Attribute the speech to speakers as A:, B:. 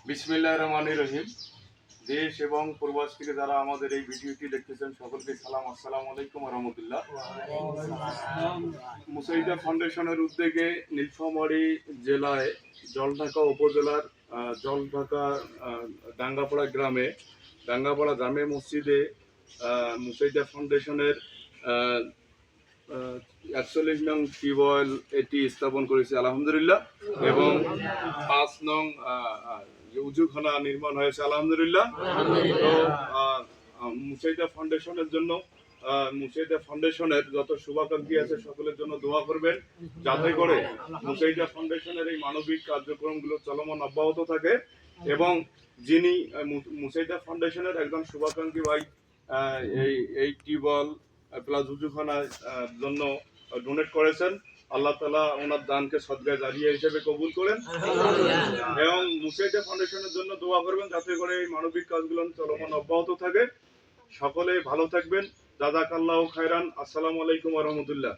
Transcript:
A: বিসমিল্লাহির রহমানির রহিম। দেশ এবং প্রবাস থেকে যারা আমাদের এই ভিডিওটি দেখতেছেন সকলকে সালাম, আসসালামু আলাইকুম ওয়া রাহমাতুল্লাহ। মুসাইদা ফাউন্ডেশনের উদ্যোগে নীলফামারী জেলায় জলঢাকা উপজেলার জলঢাকা ডাঙ্গাপাড়া গ্রামে ডাঙ্গাপাড়া জামে মসজিদে মুসাইদা ফাউন্ডেশনের ৪১ নং টিউবওয়েল এটি স্থাপন করেছে আলহামদুলিল্লাহ, এবং ৫ নং উজুখানা নির্মাণ হয়েছে আলহামদুলিল্লাহ। তো মুসাইদা ফাউন্ডেশনের জন্য মুসাইদা ফাউন্ডেশনের যত শুভাকাঙ্ক্ষী আছে সকলের জন্য দোয়া করবেন, যাতে করে মুসাইদা ফাউন্ডেশনের এই মানবিক কার্যক্রমগুলো চলমান অব্যাহত থাকে। এবং যিনি মুসাইদা ফাউন্ডেশনের একজন শুভাকাঙ্ক্ষী ভাই এই টিউবওয়েল প্লাস উজুখানার জন্য ডোনেট করেছেন, আল্লাহ তাআলা ওনার দানকে সদকায়ে জারিয়া হিসেবে কবুল করেন, এবং মুসাইদা ফাউন্ডেশনের জন্য দোয়া করবেন যাতে করে এই মানবিক কাজগুলো চলমান অব্যাহত থাকে। সকলে ভালো থাকবেন। জাযাকাল্লাহু খায়রান। আসসালামু আলাইকুম ওয়া রাহমাতুল্লাহ।